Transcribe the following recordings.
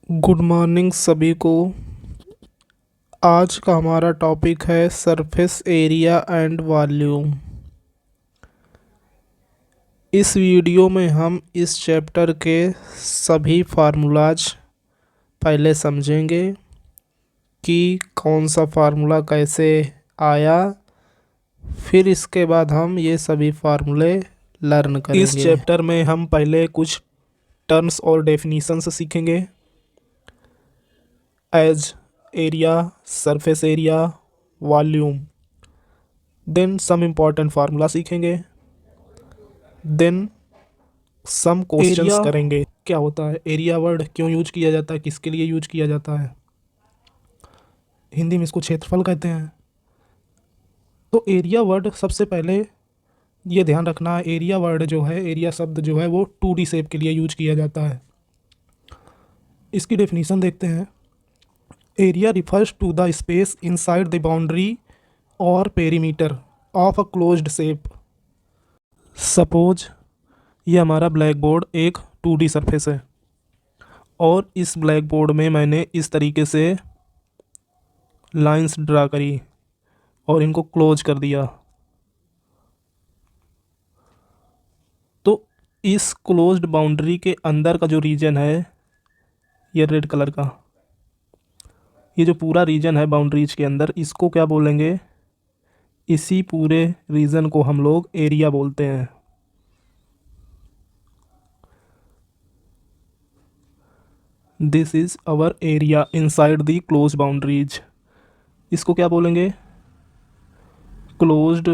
Good morning सभी को। आज का हमारा टॉपिक है सरफेस एरिया एंड वॉल्यूम। इस वीडियो में हम इस चैप्टर के सभी फार्मूलाज पहले समझेंगे कि कौन सा फार्मूला कैसे आया, फिर इसके बाद हम ये सभी फार्मूले लर्न करेंगे। इस चैप्टर में हम पहले कुछ टर्म्स और डेफिनीशंस सीखेंगे as area, surface area, volume. Then some important formula सीखेंगे। देन सम क्वेश्चंस करेंगे। क्या होता है एरिया, वर्ड क्यों यूज किया जाता है, किसके लिए यूज किया जाता है। हिंदी में इसको क्षेत्रफल कहते हैं। तो एरिया वर्ड सबसे पहले ये ध्यान रखना है, एरिया वर्ड जो है, एरिया शब्द जो है वो 2D शेप के लिए यूज किया जाता है। इसकी डेफिनेशन देखते हैं। Area refers to the space inside the boundary और perimeter of a closed shape. Suppose ये हमारा ब्लैक बोर्ड एक 2D सरफेस है और इस ब्लैक बोर्ड में मैंने इस तरीके से लाइंस ड्रा करी और इनको क्लोज कर दिया। तो इस क्लोज्ड बाउंड्री के अंदर का जो रीजन है, ये रेड कलर का, ये जो पूरा रीजन है बाउंड्रीज के अंदर, इसको क्या बोलेंगे, इसी पूरे रीजन को हम लोग एरिया बोलते हैं। This is our area inside the close boundaries. इसको क्या बोलेंगे, क्लोज्ड,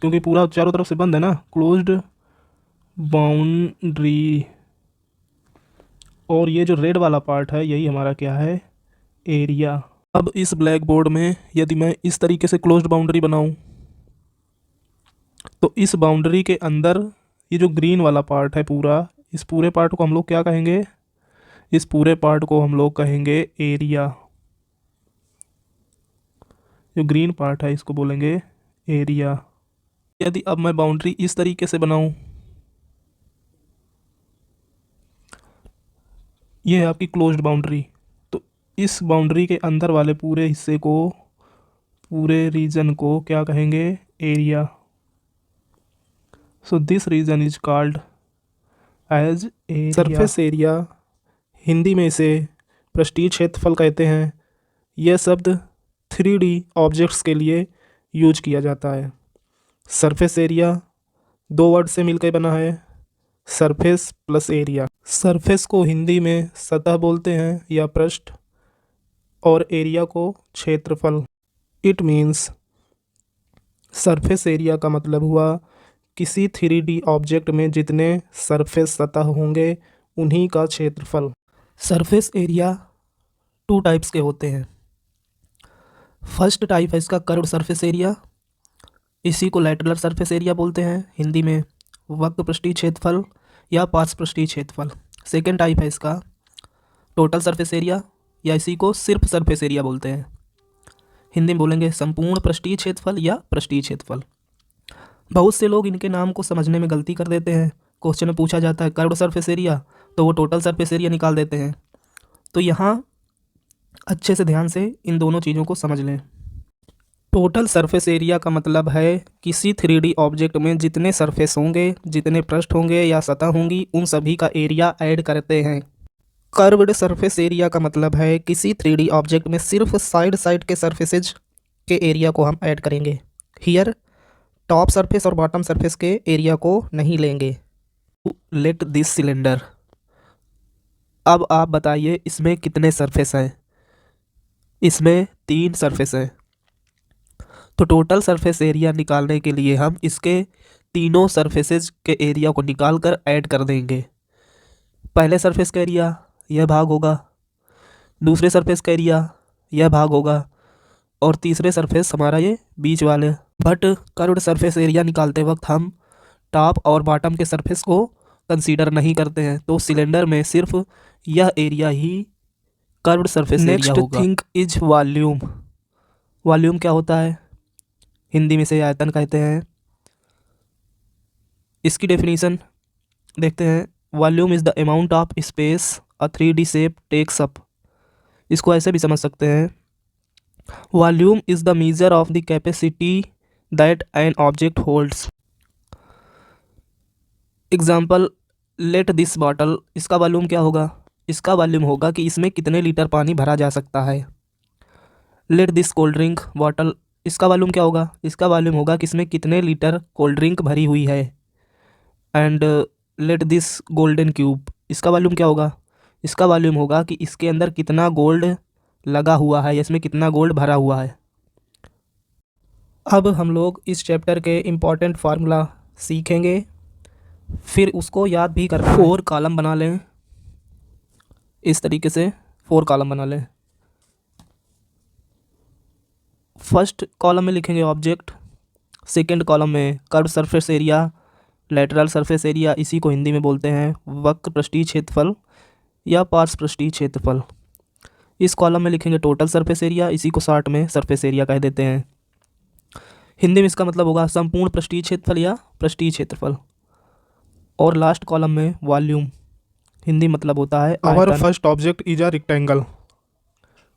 क्योंकि पूरा चारों तरफ से बंद है ना, क्लोज्ड बाउंड्री। और ये जो रेड वाला पार्ट है यही हमारा क्या है, एरिया। अब इस ब्लैक बोर्ड में यदि मैं इस तरीके से क्लोज्ड बाउंड्री बनाऊं तो इस बाउंड्री के अंदर ये जो ग्रीन वाला पार्ट है पूरा, इस पूरे पार्ट को हम लोग क्या कहेंगे, इस पूरे पार्ट को हम लोग कहेंगे एरिया। जो ग्रीन पार्ट है इसको बोलेंगे एरिया। यदि अब मैं बाउंड्री इस तरीके से बनाऊं, ये है आपकी क्लोज्ड बाउंड्री, तो इस बाउंड्री के अंदर वाले पूरे हिस्से को, पूरे रीजन को क्या कहेंगे, area. So this region is called as area. Surface area, Hindi में इसे पृष्ठीय क्षेत्रफल कहते हैं। यह शब्द 3D ऑब्जेक्ट्स के लिए यूज किया जाता है। सरफेस एरिया दो वर्ड से मिलकर बना है, सरफेस प्लस एरिया। सरफेस को हिंदी में सतह बोलते हैं या पृष्ठ, और एरिया को क्षेत्रफल। इट मीन्स, सरफेस एरिया का मतलब हुआ किसी 3D ऑब्जेक्ट में जितने सरफेस सतह होंगे उन्हीं का क्षेत्रफल। सरफेस एरिया 2 टाइप्स के होते हैं। फर्स्ट टाइप है इसका कर्व्ड सरफेस एरिया, इसी को लैटरल सरफेस एरिया बोलते हैं, हिंदी में वक्र पृष्ठीय क्षेत्रफल या पार्श्व पृष्ठीय क्षेत्रफल। सेकेंड टाइप है इसका टोटल सरफेस एरिया, या इसी को सिर्फ सरफेस एरिया बोलते हैं, हिंदी में बोलेंगे संपूर्ण पृष्ठीय क्षेत्रफल या पृष्ठीय क्षेत्रफल। बहुत से लोग इनके नाम को समझने में गलती कर देते हैं। क्वेश्चन में पूछा जाता है कर्व्ड सरफेस एरिया, तो वो टोटल सरफेस एरिया निकाल देते हैं। तो यहाँ अच्छे से ध्यान से इन दोनों चीज़ों को समझ लें। टोटल सरफेस एरिया का मतलब है किसी 3D ऑब्जेक्ट में जितने सरफेस होंगे, जितने पृष्ठ होंगे या सतह होंगी, उन सभी का एरिया ऐड करते हैं। कर्व्ड सरफेस एरिया का मतलब है किसी 3D ऑब्जेक्ट में सिर्फ साइड साइड के सरफेसेज के एरिया को हम ऐड करेंगे। हियर टॉप सरफेस और बॉटम सरफेस के एरिया को नहीं लेंगे। Let this cylinder. अब आप बताइए इसमें कितने सरफेस हैं। इसमें 3 सरफेस हैं। तो टोटल सरफेस एरिया निकालने के लिए हम इसके तीनों सरफेसेज के एरिया को निकाल कर ऐड कर देंगे। पहले सरफेस का एरिया यह भाग होगा, दूसरे सरफेस का एरिया यह भाग होगा, और तीसरे सरफेस हमारा ये बीच वाले। बट कर्व्ड सरफेस एरिया निकालते वक्त हम टॉप और बॉटम के सरफेस को कंसीडर नहीं करते हैं, तो सिलेंडर में सिर्फ यह एरिया ही कर्व्ड सरफेस एरिया होगा। Next thing is volume. Volume क्या होता है, हिंदी में इसे आयतन कहते हैं। इसकी डेफिनेशन देखते हैं। Volume is the amount of space a 3D shape takes up. इसको ऐसे भी समझ सकते हैं, volume is the measure of the capacity that an object holds. Example, let this bottle, इसका वॉल्यूम क्या होगा? इसका वॉल्यूम होगा कि इसमें कितने लीटर पानी भरा जा सकता है। Let this cold drink bottle, इसका वॉल्यूम क्या होगा? इसका वॉल्यूम होगा कि इसमें कितने लीटर कोल्ड ड्रिंक भरी हुई है। And let this golden cube, इसका वॉल्यूम क्या होगा? इसका वॉल्यूम होगा कि इसके अंदर कितना गोल्ड लगा हुआ है या इसमें कितना गोल्ड भरा हुआ है। अब हम लोग इस चैप्टर के इम्पॉर्टेंट फार्मूला सीखेंगे, फिर उसको याद भी कर 4 कॉलम बना लें। इस तरीके से 4 कॉलम बना लें। फर्स्ट कॉलम में लिखेंगे ऑब्जेक्ट, सेकंड कॉलम में curve surface area, lateral surface area, इसी को हिंदी में बोलते हैं वक्र पृष्ठीय क्षेत्रफल या पार्श्व पृष्ठीय क्षेत्रफल। इस कॉलम में लिखेंगे टोटल सरफेस एरिया, इसी को शॉर्ट में सरफेस एरिया कह देते हैं। हिंदी में इसका मतलब होगा संपूर्ण पृष्ठीय क्षेत्रफल या पृष्ठीय क्षेत्रफल। और लास्ट कॉलम में वॉल्यूम, हिंदी मतलब होता है our first object is a rectangle,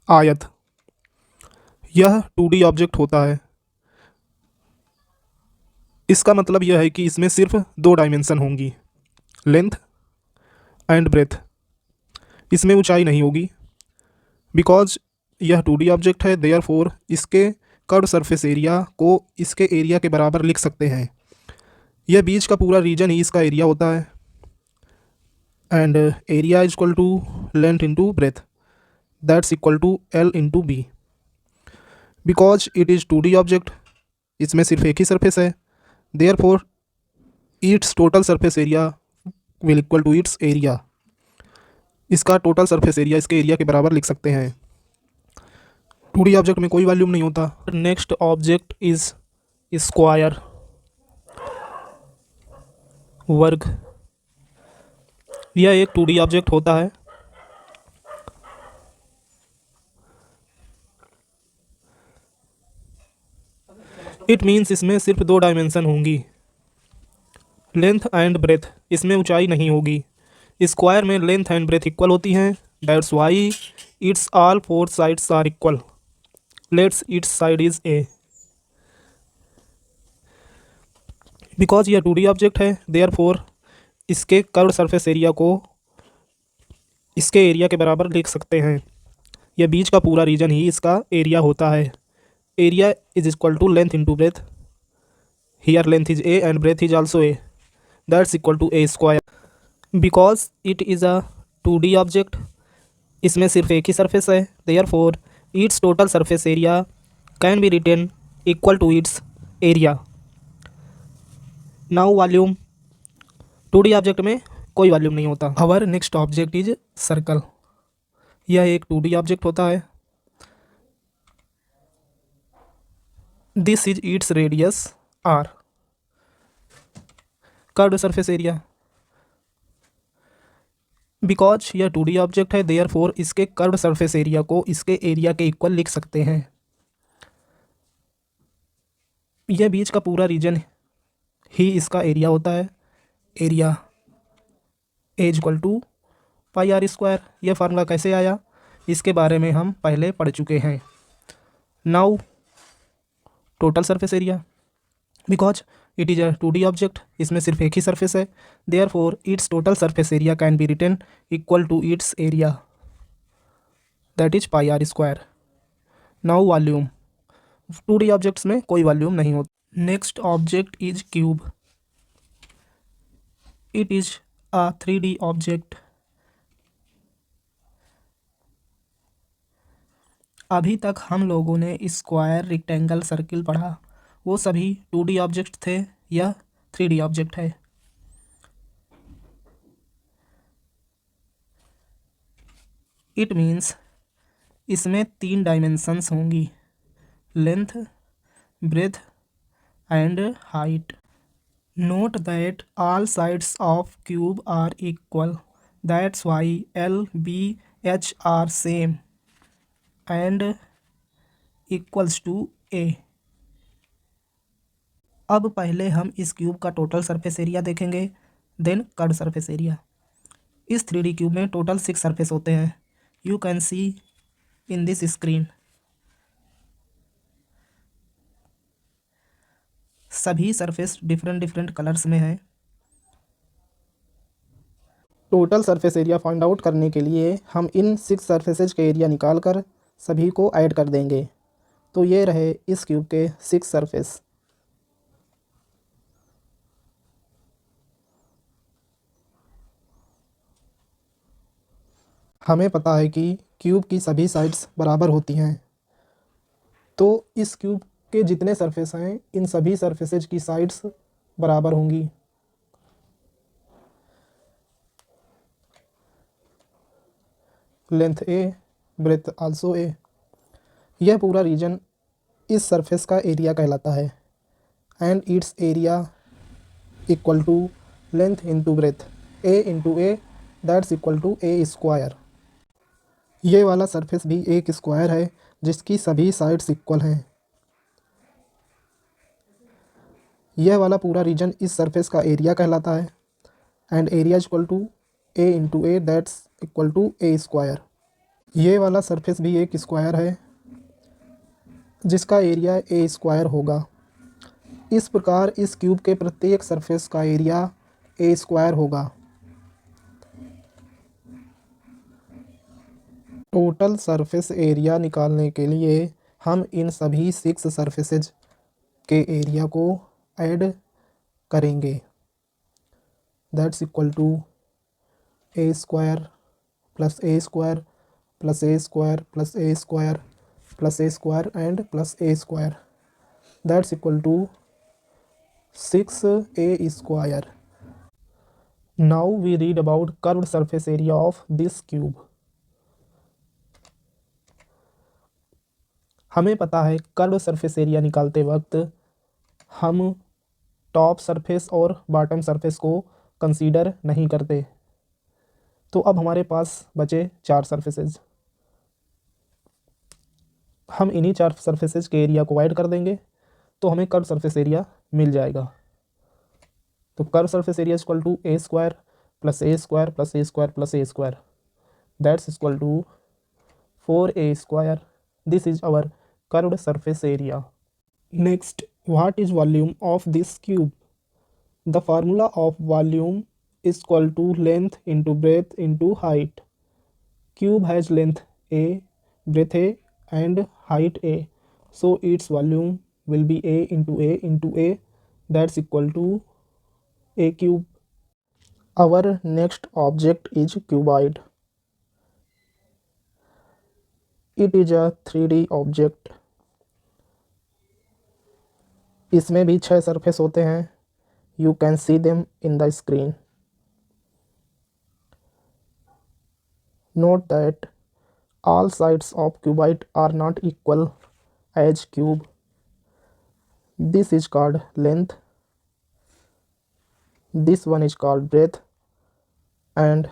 आयत। यह 2D ऑब्जेक्ट होता है। इसका मतलब यह है कि इसमें सिर्फ 2 डायमेंशन होंगी, लेंथ एंड ब्रेथ। इसमें ऊंचाई नहीं होगी। बिकॉज यह 2D ऑब्जेक्ट है, देयरफॉर इसके कर्व सरफेस एरिया को इसके एरिया के बराबर लिख सकते हैं। यह बीच का पूरा रीजन ही इसका एरिया होता है। And area is equal to length into breadth, that's equal to L into B. Because it is 2D object, इसमें सिर्फ एक ही सरफेस है, therefore its total surface area will equal to its area. इसका total surface area इसके area के बराबर लिख सकते हैं। 2D ऑब्जेक्ट में कोई वॉल्यूम नहीं होता। नेक्स्ट ऑब्जेक्ट इज स्क्वायर, वर्ग। यह एक 2D ऑब्जेक्ट होता है। इट मीन्स इसमें सिर्फ 2 डायमेंशन होंगी, लेंथ एंड ब्रेथ। इसमें ऊंचाई नहीं होगी। स्क्वायर में लेंथ एंड ब्रेथ इक्वल होती हैं, that's why its all 4 sides are equal. Let's its side is a. Because यह 2D ऑब्जेक्ट है, देयरफॉर इसके कर्व सरफेस एरिया को इसके एरिया के बराबर लिख सकते हैं। यह बीच का पूरा रीजन ही इसका एरिया होता है। Area is equal to length into breadth. Here length is a and breadth is also a, that's equal to a square. Because it is a 2D object, इसमें सिर्फ एक ही सरफेस है, therefore its total surface area can be written equal to its area. Now volume, 2D object में कोई volume नहीं होता। Our next object is circle. यह एक 2D ऑब्जेक्ट होता है। This is its radius r. Curved surface area, because यह 2D object है, देयरफॉर इसके कर्व्ड सरफेस एरिया को इसके एरिया के इक्वल लिख सकते हैं। यह बीच का पूरा रीजन ही इसका एरिया होता है। Area is equal to pi are square. यह फार्मूला कैसे आया, इसके बारे में हम पहले पढ़ चुके हैं। Now total surface area, because it is a 2D object, इसमें सिर्फ एक ही सरफेस है, therefore its total surface area can be written equal to its area, that is pi are square. Now volume, 2D objects में कोई volume नहीं होता। Next object is cube. It is a 3D object. अभी तक हम लोगों ने square, rectangle, circle पढ़ा, वो सभी 2D ऑब्जेक्ट थे, यह 3D ऑब्जेक्ट है। इट मीन्स इसमें 3 डायमेंशंस होंगी, length, breadth and height. Note that all sides of cube are equal, that's why L, B, H are same and equals to A। अब पहले हम इस क्यूब का टोटल सरफेस एरिया देखेंगे, then curve surface area. इस 3D cube में टोटल 6 surface होते हैं। You can see in this screen. सभी सरफेस डिफरेंट डिफरेंट कलर्स में है। Total surface area find out करने के लिए हम इन 6 सरफेसेज के एरिया निकाल कर सभी को ऐड कर देंगे। तो ये रहे इस क्यूब के 6 सरफेस। हमें पता है कि क्यूब की सभी साइड्स बराबर होती हैं, तो इस क्यूब के जितने सरफेस हैं इन सभी सरफेसेज की साइड्स बराबर होंगी। Length a, breadth also a. यह पूरा रीजन इस सरफेस का एरिया कहलाता है and its area equal to length into breadth, a into a, that's equal to a square. ये वाला सरफेस भी एक स्क्वायर है जिसकी सभी साइड्स इक्वल हैं। यह वाला पूरा रीजन इस सरफेस का एरिया कहलाता है and area equal to a into a, that's equal to a square. ये वाला सरफेस भी एक स्क्वायर है जिसका एरिया ए स्क्वायर होगा। इस प्रकार इस क्यूब के प्रत्येक सरफेस का एरिया ए स्क्वायर होगा। टोटल सरफेस एरिया निकालने के लिए हम इन सभी 6 सरफेसेज के एरिया को ऐड करेंगे। That's equal to a square plus a square plus a square plus a square plus a square and plus a square, that's equal to 6a square. Now we read about curved surface area of this cube. हमें पता है curve surface area निकालते वक्त हम top surface और bottom surface को consider नहीं करते। तो अब हमारे पास बचे 4 सरफेसेज। हम इन्हीं 4 सरफेसेज के एरिया को ऐड कर देंगे तो हमें कर्व सरफेस एरिया मिल जाएगा। तो curve surface area equal to a square plus a square plus a square plus a square, that's equal to 4a square. This is our curved surface area. Next, what is volume of this cube? The formula of volume is equal to length into breadth into height. Cube has length a, breadth a and height a. So its volume will be a into a into a, that's equal to a cube. Our next object is cuboid. It is a 3D object. इसमें भी 6 surface होते हैं। You can see them in the screen. Note that all sides of cuboid are not equal as cube. This is called length, this one is called breadth and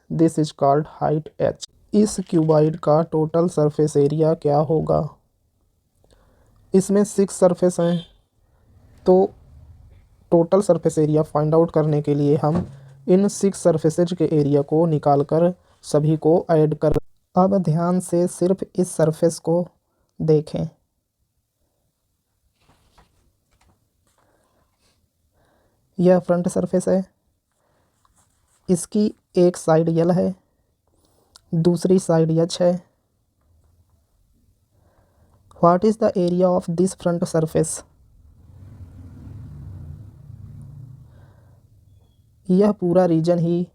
this is called height h. इस cuboid का total surface area क्या होगा? इसमें 6 surface हैं, तो total surface area find out करने के लिए हम इन 6 सरफेसेज के एरिया को निकाल कर सभी को ऐड कर। अब ध्यान से सिर्फ इस सरफेस को देखें। यह फ्रंट सरफेस है, इसकी एक साइड यल है, दूसरी साइड एच है। What is the area of this front surface? यह पूरा रीजन ही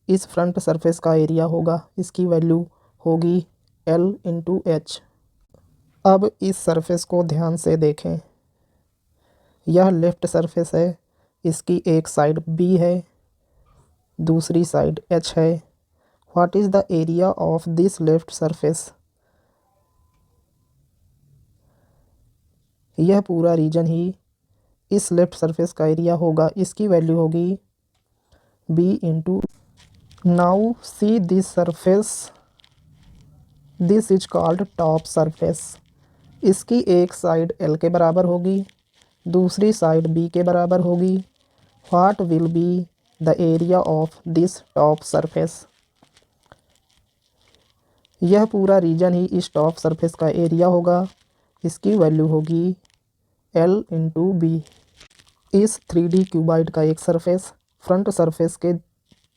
इस फ्रंट सरफेस का एरिया होगा। इसकी वैल्यू होगी L इंटू एच। अब इस सरफेस को ध्यान से देखें। यह लेफ्ट सरफेस है, इसकी एक साइड B है, दूसरी साइड H है। What is the area of this left surface? यह पूरा रीजन ही इस लेफ्ट सरफेस का एरिया होगा। इसकी वैल्यू होगी B into. Now see this surface, this is called top surface. इसकी एक साइड L के बराबर होगी, दूसरी साइड B के बराबर होगी। What will be the area of this top surface. यह पूरा रीजन ही इस टॉप सरफेस का एरिया होगा। इसकी वैल्यू होगी L/B। इस 3D क्यूबाइड का एक सरफेस फ्रंट सरफेस के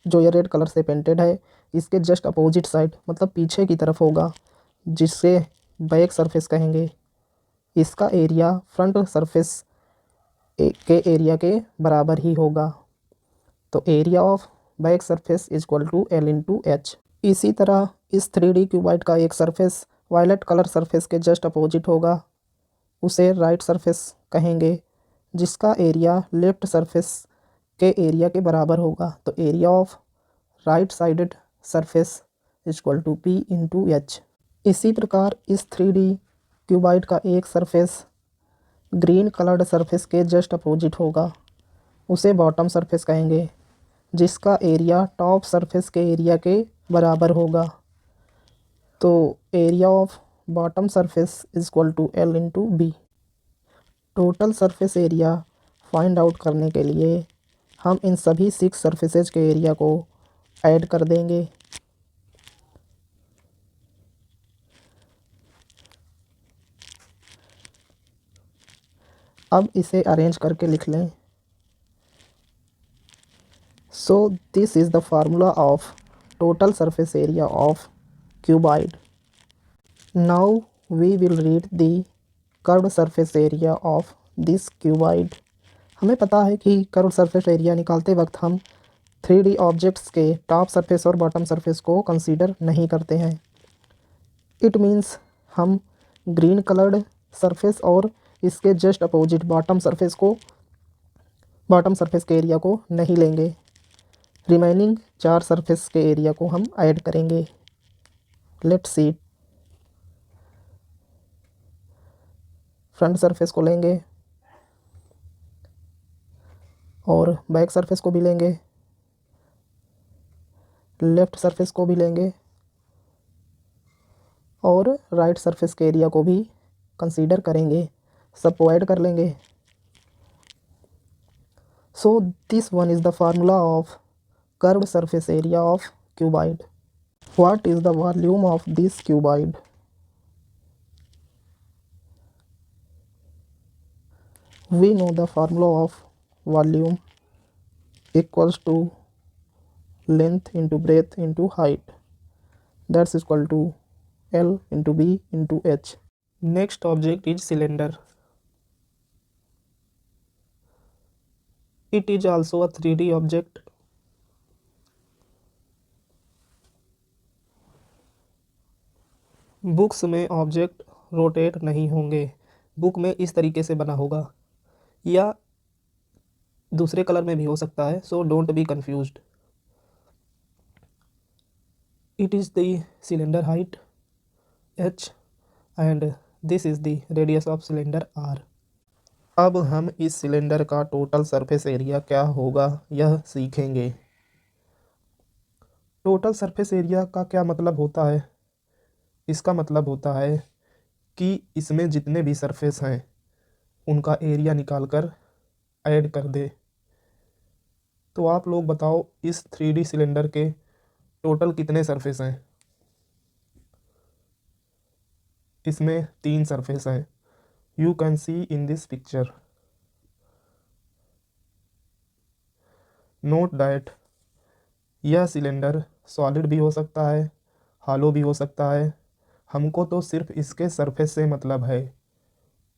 जो ये रेड कलर से पेंटेड है इसके जस्ट अपोजिट साइड मतलब पीछे की तरफ होगा, जिससे बैक सरफेस कहेंगे। इसका एरिया फ्रंट सरफेस के एरिया के बराबर ही होगा। तो area of back surface is equal to L/H। इसी तरह इस 3D क्यूबाइड का एक सरफेस वायलेट कलर सरफेस के जस्ट अपोजिट होगा, उसे राइट सरफेस कहेंगे, जिसका एरिया लेफ्ट सरफेस के एरिया के बराबर होगा। तो area of right sided surface is equal to P/H। इसी प्रकार इस 3D क्यूबाइड का एक सरफेस ग्रीन कलर्ड सरफेस के जस्ट अपोजिट होगा, उसे बॉटम सरफेस कहेंगे, जिसका एरिया टॉप सरफेस के एरिया के बराबर होगा। तो area of bottom surface is equal to L/B। Total surface area find out करने के लिए हम इन सभी 6 सरफेसेज के एरिया को ऐड कर देंगे। अब इसे अरेंज करके लिख लें। So this is the formula of total surface area of cuboid. Now we will read the curved surface area of this cuboid. हमें पता है कि कर्व्ड सरफेस एरिया निकालते वक्त हम 3D ऑब्जेक्ट्स के टॉप सरफेस और बॉटम सरफेस को कंसीडर नहीं करते हैं। इट मीन्स हम ग्रीन कलर्ड सरफेस और इसके जस्ट अपोजिट बॉटम सरफेस के एरिया को नहीं लेंगे। रिमेनिंग 4 सरफेस के एरिया को हम ऐड करेंगे। Let's see. फ्रंट सरफेस को लेंगे और बैक सरफेस को भी लेंगे, लेफ्ट सरफेस को भी लेंगे और राइट सरफेस के एरिया को भी कंसीडर करेंगे। सबको ऐड कर लेंगे। So this one is the formula of curved surface area of cuboid. What is the volume of this cuboid? We know the formula of volume equals to length into breadth into height. That's equal to L/B into H. Next object is cylinder. It is also a 3D object. Books में object rotate नहीं होंगे। Book में इस तरीके से बना होगा या दूसरे कलर में भी हो सकता है, so don't be confused. It is the cylinder height H and this is the radius of cylinder R। अब हम इस सिलेंडर का टोटल सरफेस एरिया क्या होगा यह सीखेंगे। टोटल सरफेस एरिया का क्या मतलब होता है? इसका मतलब होता है कि इसमें जितने भी सरफेस हैं उनका एरिया निकालकर ऐड कर दे। तो आप लोग बताओ इस 3D सिलेंडर के टोटल कितने सरफेस हैं? इसमें 3 सरफेस हैं। You can see in this picture. Note that यह सिलेंडर सॉलिड भी हो सकता है, हॉलो भी हो सकता है। हमको तो सिर्फ इसके सरफेस से मतलब है,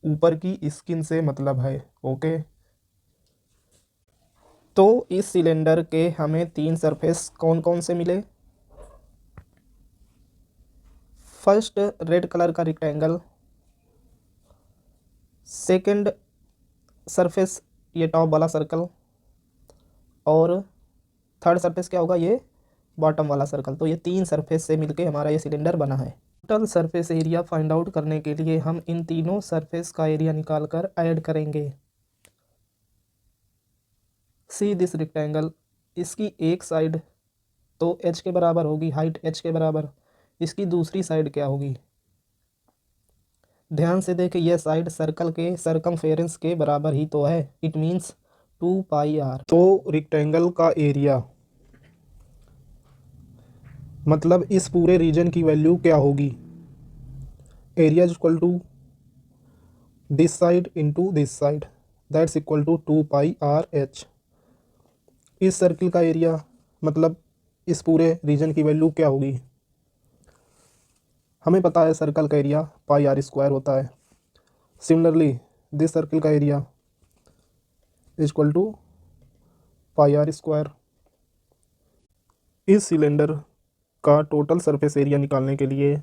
ऊपर की स्किन से मतलब है। ओके, तो इस सिलेंडर के हमें 3 सरफेस कौन कौन से मिले? फर्स्ट रेड कलर का रेक्टेंगल, सेकंड सरफेस ये टॉप वाला सर्कल और थर्ड सरफेस क्या होगा? ये बॉटम वाला सर्कल। तो ये 3 सरफेस से मिलके हमारा ये सिलेंडर बना है। Total surface area find out करने के लिए हम इन तीनों सरफेस का एरिया निकाल कर ऐड करेंगे। सी दिस रेक्टेंगल, इसकी एक साइड तो H के बराबर होगी, हाइट H के बराबर। इसकी दूसरी साइड क्या होगी? ध्यान से देखें, यह साइड सर्कल के सरकमफेरेंस के बराबर ही तो है। It means 2 pi r. तो रेक्टेंगल का एरिया मतलब इस पूरे रीजन की वैल्यू क्या होगी? Area is equal to this side into this side, that's equal to 2 pi r h. इस सर्किल का एरिया मतलब इस पूरे रीजन की वैल्यू क्या होगी? हमें पता है सर्कल का एरिया पाई आर स्क्वायर होता है। सिमिलरली दिस सर्किल का area is equal to pi are square. इस सिलेंडर का टोटल सरफेस एरिया निकालने के लिए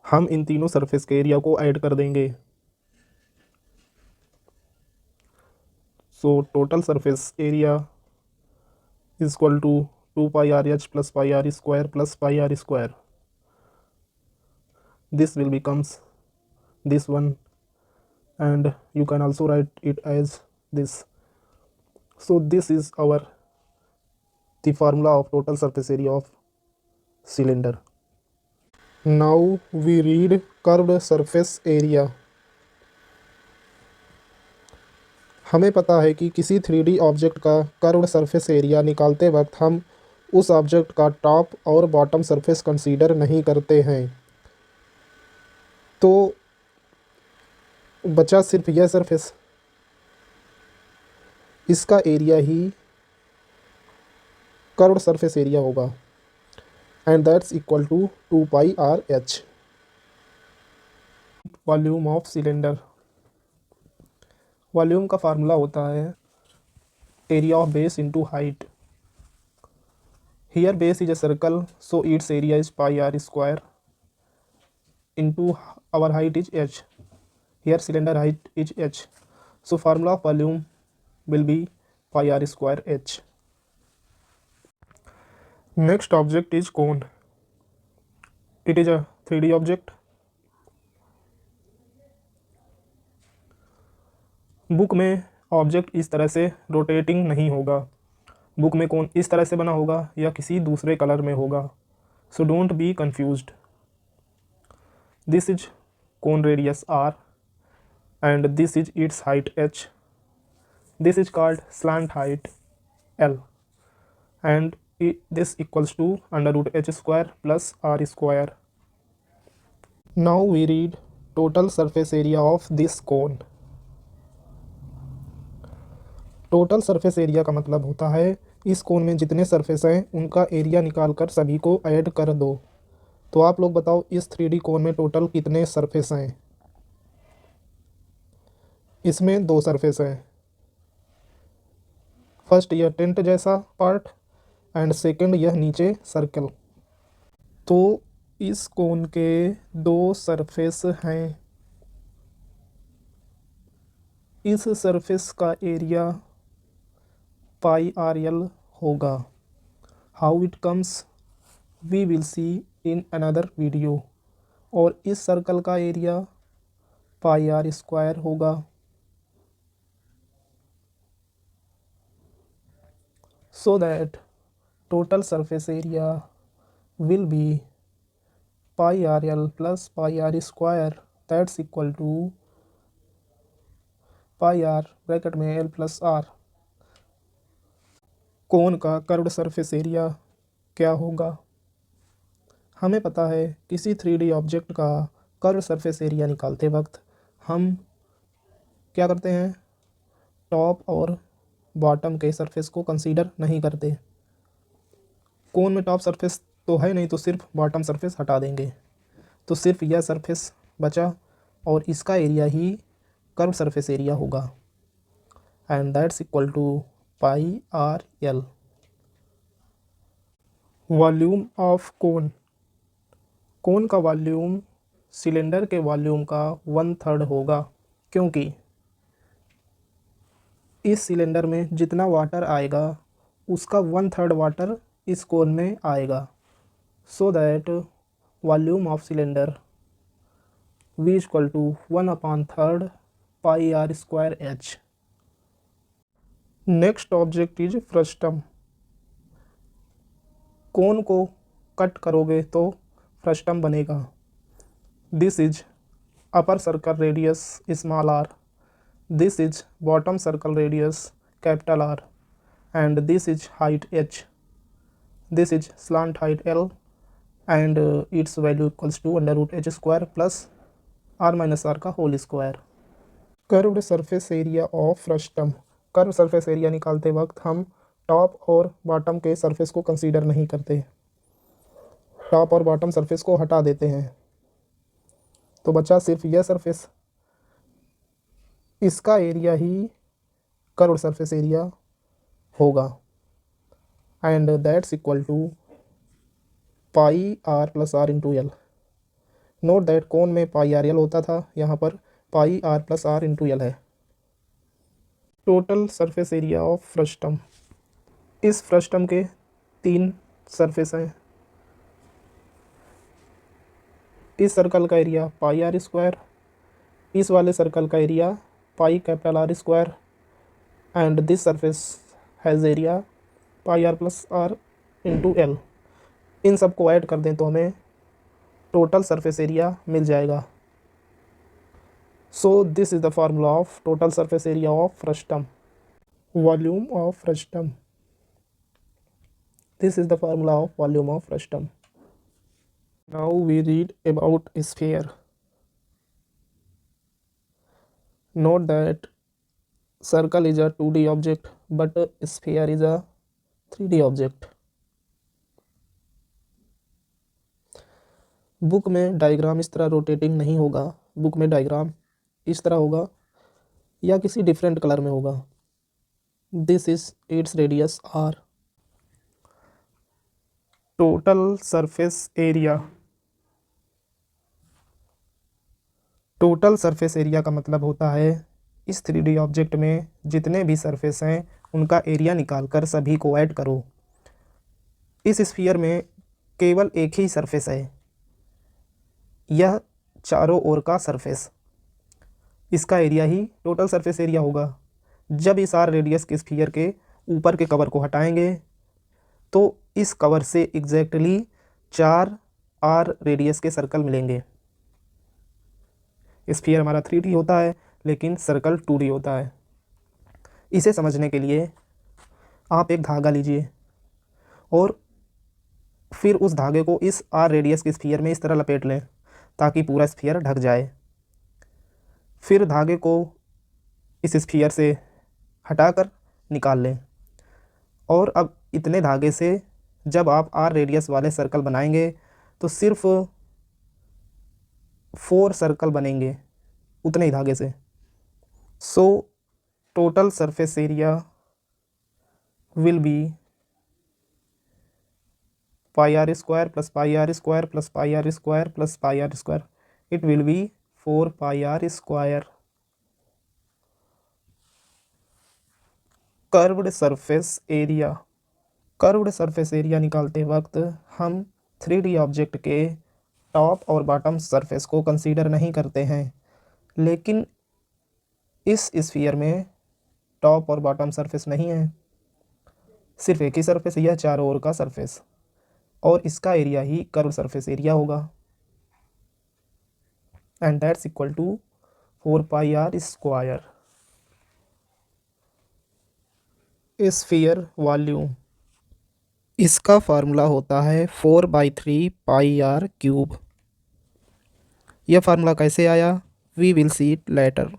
हम इन तीनों सरफेस के एरिया को ऐड कर देंगे। So total surface area is equal to 2 pi r h plus pi are square plus pi are square. This will becomes this one, and you can also write it as this. So this is the formula of total surface area of cylinder. Now we read curved surface area. हमें पता है कि किसी 3D object का curved surface area निकालते वक्त हम उस ऑब्जेक्ट का टॉप और बॉटम सरफेस कंसीडर नहीं करते हैं, तो बचा सिर्फ यह सरफेस। इसका एरिया ही कर्व्ड सरफेस एरिया होगा, and that's equal to 2 pi r h. Volume of cylinder. Volume का फार्मूला होता है area of base into height. Here base is a circle, so it's area is pi are square into our height is h. Here cylinder height is h, so formula of volume will be pi r square h. Next object is cone. It is a 3D object. Book में object इस तरह से rotating नहीं होगा। Book में कोन इस तरह से बना होगा या किसी दूसरे कलर में होगा, so don't be confused. This is cone radius r and this is its height h. This is called slant height L, and this equals to under root h square plus r square. Now we read total surface area of this cone. Total surface area का मतलब होता है इस cone में जितने surface हैं उनका area निकाल कर सभी को ऐड कर दो। तो आप लोग बताओ इस 3D कोन में टोटल कितने सरफेस हैं? इसमें 2 सरफेस हैं। फर्स्ट यह टेंट जैसा पार्ट एंड सेकंड यह नीचे सर्कल। तो इस कोन के 2 सरफेस हैं। इस सरफेस का एरिया पाई आर एल होगा। How it comes we will see in another video. और इस सर्कल का एरिया पाई आर स्क्वायर होगा। So that total surface area will be pi are l plus pi are square, that's equal to pi r bracket में l plus r. Cone का curved surface area क्या होगा? हमें पता है किसी 3D object का कर्व्ड सरफेस एरिया निकालते वक्त हम क्या करते हैं? टॉप और बॉटम के सरफेस को कंसीडर नहीं करते। कोन में टॉप सरफेस तो है नहीं, तो सिर्फ बॉटम सरफेस हटा देंगे, तो सिर्फ यह सरफेस बचा और इसका एरिया ही कर्व सरफेस एरिया होगा, and that's equal to pi are L. Volume of cone. Cone का वॉल्यूम सिलेंडर के वॉल्यूम का 1/3 होगा, क्योंकि इस सिलेंडर में जितना वाटर आएगा उसका 1/3 वाटर इस कोन में आएगा। So that volume of cylinder V equal to 1/3 pi are square H. Next object is frustum. Cone को कट करोगे तो फ्रस्टम बनेगा। This is upper circle radius small r, this is bottom circle radius capital R, and this is height h, this is slant height L, and its value equals to under root h square plus r minus r का whole square. Curved surface area of frustum. Curve surface area निकालते वक्त हम top और bottom के surface को consider नहीं करते, top और बॉटम सरफेस को हटा देते हैं, तो बचा सिर्फ यह सरफेस। इसका एरिया ही कर्व्ड सरफेस एरिया होगा, and that's equal to pi R plus R into L. Note that cone में पाई आर एल होता था, यहाँ पर pi R plus R into L है। Total surface area of frustum. इस frustum के 3 surface हैं। इस सर्कल का एरिया पाई आर स्क्वायर, इस वाले सर्कल का area pi capital R square, and this surface has area pi R plus R into L. इन सब को ऐड कर दें तो हमें टोटल सरफेस एरिया मिल जाएगा। So this is the formula of total surface area of frustum. Volume of frustum. This is the formula of volume of frustum. Now we read about sphere. Note that circle is a 2D object but sphere is a 3D object। Book में diagram इस तरह rotating नहीं होगा, book में diagram इस तरह होगा या किसी डिफरेंट कलर में होगा। This is its radius r. Total surface area. Total surface area का मतलब होता है इस 3D ऑब्जेक्ट में जितने भी सरफेस हैं उनका एरिया निकालकर सभी को ऐड करो। इस स्फीयर में केवल एक ही सरफेस है, यह चारों ओर का सरफेस, इसका एरिया ही टोटल सरफेस एरिया होगा। जब इस आर रेडियस के स्फीयर के ऊपर के कवर को हटाएंगे तो इस कवर से एग्जैक्टली 4 आर रेडियस के सर्कल मिलेंगे। स्फीयर हमारा 3D होता है लेकिन सर्कल 2D होता है। इसे समझने के लिए आप एक धागा लीजिए और फिर उस धागे को इस आर रेडियस के स्फीयर में इस तरह लपेट लें ताकि पूरा स्फीयर ढक जाए। फिर धागे को इस स्फीयर से हटाकर निकाल लें, और अब इतने धागे से जब आप आर रेडियस वाले सर्कल बनाएंगे तो सिर्फ 4 सर्कल बनेंगे उतने ही धागे से। So total surface area will be pi are square plus pi are square plus pi are square plus pi are square. It will be 4 pi are square. Curved surface area. Curved surface area निकालते वक्त हम 3D object के top और bottom surface को consider नहीं करते हैं, लेकिन इस स्फीयर में टॉप और बॉटम सरफेस नहीं है, सिर्फ एक ही सरफेस, यह चारों ओर का सरफेस, और इसका एरिया ही कर्व सरफेस एरिया होगा, and that's equal to 4 pi are square. Sphere volume. इसका फार्मूला होता है 4/3 पाई आर क्यूब। यह फार्मूला कैसे आया, we will see it later.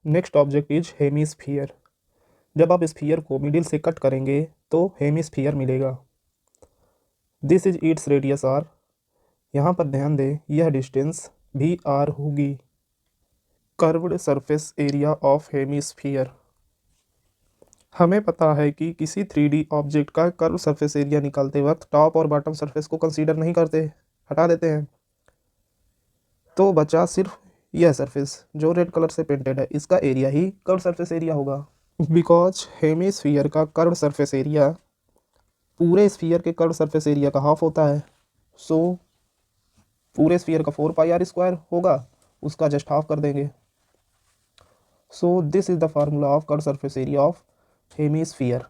Next object is hemisphere. जब आप स्फीयर को मिडिल से कट करेंगे तो हेमीस्फीयर मिलेगा। This is its radius r. यहाँ पर ध्यान दें यह डिस्टेंस भी आर होगी। Curved surface area of hemisphere. हमें पता है कि किसी 3D ऑब्जेक्ट का कर्व सरफेस एरिया निकालते वक्त टॉप और बॉटम सरफेस को कंसीडर नहीं करते, हटा देते हैं, तो बचा सिर्फ यह सरफेस जो रेड कलर से पेंटेड है, इसका एरिया ही कर्व सरफेस एरिया होगा। बिकॉज हेमीस्फीयर का कर्व सरफेस एरिया पूरे स्फीयर के कर्व सरफेस एरिया का हाफ होता है, सो पूरे स्फीयर का 4 पाई आर स्क्वायर होगा, उसका जस्ट हाफ कर देंगे। सो this is the formula of curve surface area of hemisphere.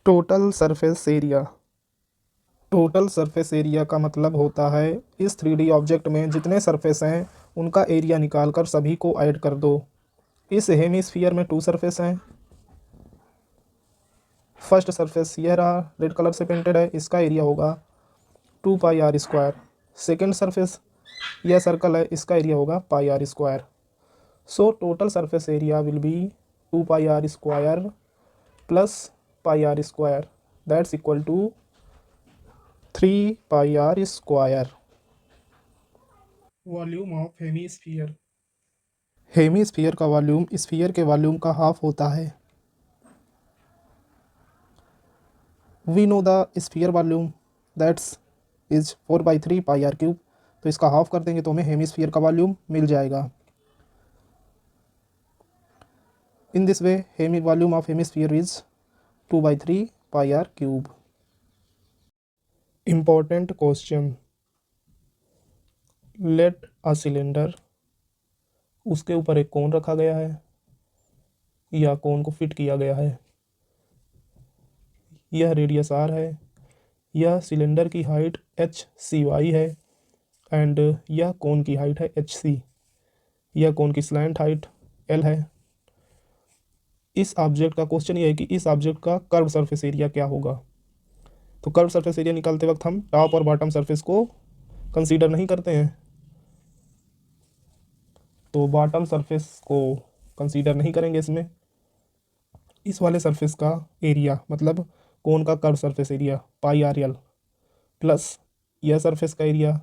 Total surface area. Total surface area का मतलब होता है इस 3D ऑब्जेक्ट में जितने सरफेस हैं उनका एरिया निकाल कर सभी को ऐड कर दो। इस हेमिस्फीयर में 2 सरफेस हैं। फर्स्ट सरफेस यह रहा, रेड कलर से पेंटेड है, इसका एरिया होगा 2πr²। सेकेंड सरफेस यह सर्कल है, इसका एरिया होगा πr²। सो total surface area will be 2πr² plus πr², that's equal to 3πr²। Volume of hemisphere. Hemisphere का वॉल्यूम स्फीयर के वॉल्यूम का हाफ होता है। We know the sphere volume that's is 4/3πr³। तो इसका हाफ कर देंगे तो हमें हेमिस्फीयर का वॉल्यूम मिल जाएगा। In this way volume of hemisphere is 2/3πr³। Important question. Let a cylinder, उसके ऊपर एक कोन रखा गया है या कोन को फिट किया गया है। यह रेडियस r है, यह सिलेंडर की हाइट hcy है एंड यह कोन की हाइट है hc। यह कोन की स्लैंट हाइट l है। इस ऑब्जेक्ट का क्वेश्चन ये है कि इस ऑब्जेक्ट का कर्व सरफेस एरिया क्या होगा। तो कर्व सरफेस एरिया निकालते वक्त हम टॉप और बॉटम सरफेस को कंसीडर नहीं करते हैं, तो बॉटम सरफेस को कंसीडर नहीं करेंगे इसमें। इस वाले सरफेस का एरिया मतलब कोन का curve surface area πrl plus यह सरफेस का एरिया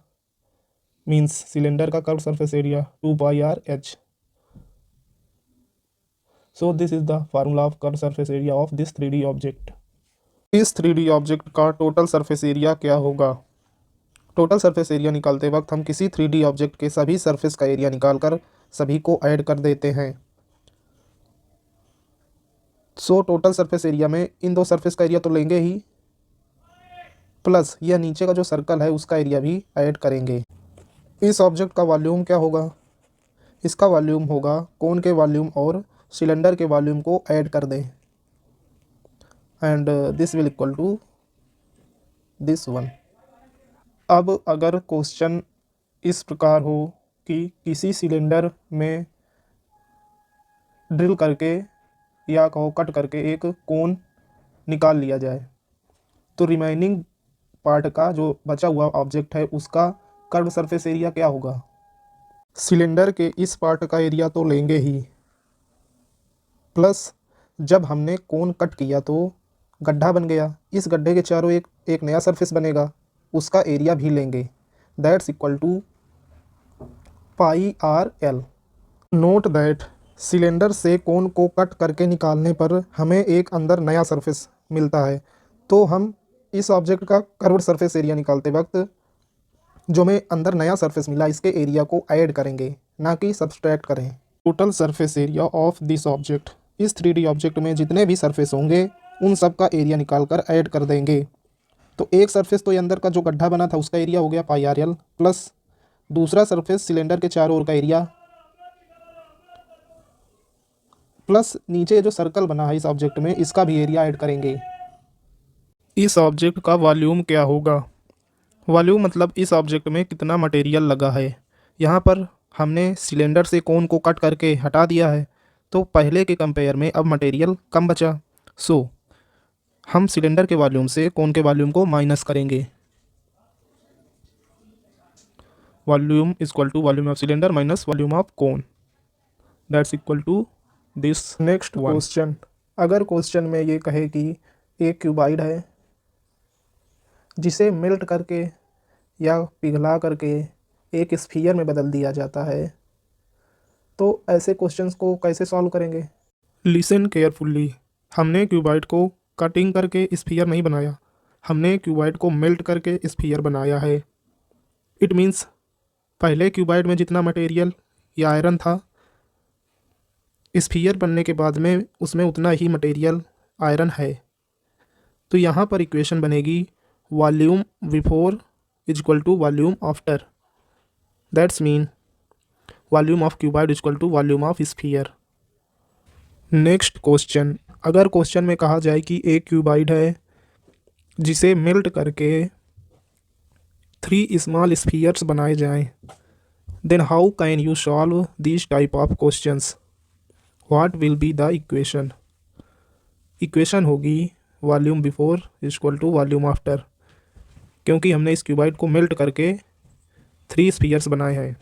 मीन्स सिलेंडर का curve surface area 2πrh। So this is the formula of curve surface area of this 3D object. इस 3D ऑब्जेक्ट का टोटल सरफेस एरिया क्या होगा। Total surface area निकालते वक्त हम किसी 3D ऑब्जेक्ट के सभी सरफेस का एरिया निकालकर सभी को ऐड कर देते हैं। सो टोटल सरफेस एरिया में इन 2 सरफेस का एरिया तो लेंगे ही, प्लस यह नीचे का जो सर्कल है उसका एरिया भी ऐड करेंगे। इस ऑब्जेक्ट का वॉल्यूम क्या होगा। इसका वॉल्यूम होगा कोन के वॉल्यूम और सिलेंडर के वॉल्यूम को ऐड कर दें and this will equal to this one. अब अगर क्वेश्चन इस प्रकार हो कि किसी सिलेंडर में ड्रिल करके या कहो कट करके एक कोन निकाल लिया जाए, तो रिमेनिंग पार्ट का जो बचा हुआ ऑब्जेक्ट है उसका कर्व सरफेस एरिया क्या होगा। सिलेंडर के इस पार्ट का एरिया तो लेंगे ही, प्लस जब हमने कोन कट किया तो गड्ढा बन गया, इस गड्ढे के चारों एक नया सरफेस बनेगा, उसका एरिया भी लेंगे, that's equal to πrl। Note that cylinder से कोन को कट करके निकालने पर हमें एक अंदर नया सरफेस मिलता है, तो हम इस ऑब्जेक्ट का कर्व्ड सरफेस एरिया निकालते वक्त जो हमें अंदर नया सरफेस मिला इसके एरिया को ऐड करेंगे, ना कि सब्सट्रैक्ट करें। Total surface area of this object, इस 3D ऑब्जेक्ट में जितने भी सरफेस होंगे उन सब का एरिया निकाल कर ऐड कर देंगे। तो एक सरफेस तो ये अंदर का जो गड्ढा बना था उसका एरिया हो गया πrl, प्लस दूसरा सरफेस सिलेंडर के चारों ओर का एरिया, प्लस नीचे जो सर्कल बना है इस ऑब्जेक्ट में इसका भी एरिया ऐड करेंगे। इस ऑब्जेक्ट का वॉल्यूम क्या होगा। वॉल्यूम मतलब इस ऑब्जेक्ट में कितना मटेरियल लगा है। यहाँ पर हमने सिलेंडर से कोन को कट करके हटा दिया है, तो पहले के कंपेयर में अब मटेरियल कम बचा। सो हम सिलेंडर के वॉल्यूम से कोन के वॉल्यूम को माइनस करेंगे। Volume is equal to volume of cylinder minus volume of cone, that's equal to this. Next question. अगर क्वेश्चन में ये कहे कि एक क्यूबाइड है जिसे मेल्ट करके या पिघला करके एक स्फीयर में बदल दिया जाता है, तो ऐसे क्वेश्चंस को कैसे सॉल्व करेंगे। Listen carefully. हमने क्यूबाइड को कटिंग करके स्फीयर नहीं बनाया, हमने क्यूबाइड को मेल्ट करके स्फीयर बनाया है। इट मीन्स पहले क्यूबाइड में जितना मटेरियल या आयरन था, स्फीयर बनने के बाद में उसमें उतना ही मटेरियल आयरन है। तो यहाँ पर इक्वेशन बनेगी volume before is equal to volume after, that's mean volume of cuboid is equal to volume of sphere. Next question. अगर क्वेश्चन में कहा जाए कि एक क्यूबाइड है जिसे मेल्ट करके 3 स्मॉल स्फीयर्स बनाए जाएं, then how can you solve this type of questions? What will be the equation? Equation होगी volume before equal to volume after, क्योंकि हमने इस क्यूबाइड को मेल्ट करके 3 स्फीयर्स बनाए हैं।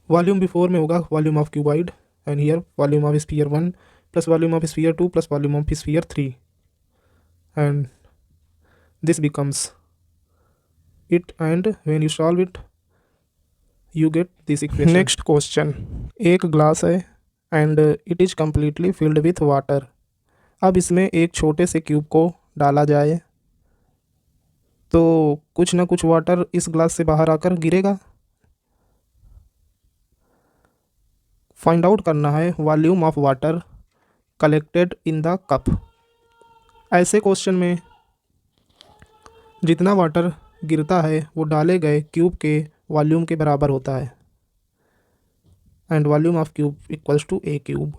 वॉल्यूम बिफोर में होगा volume of cuboid and here volume of sphere 1 plus volume of sphere 2 plus volume of sphere 3 and this becomes it, and when you solve it you get this equation. Next question, एक glass है and it is completely filled with water. अब इसमें एक छोटे से cube को डाला जाए तो कुछ ना कुछ वाटर इस ग्लास से बाहर आकर गिरेगा। फाइंड आउट करना है volume of water collected in the cup. ऐसे क्वेश्चन में जितना वाटर गिरता है वो डाले गए क्यूब के वॉल्यूम के बराबर होता है and volume of cube equals to a cube.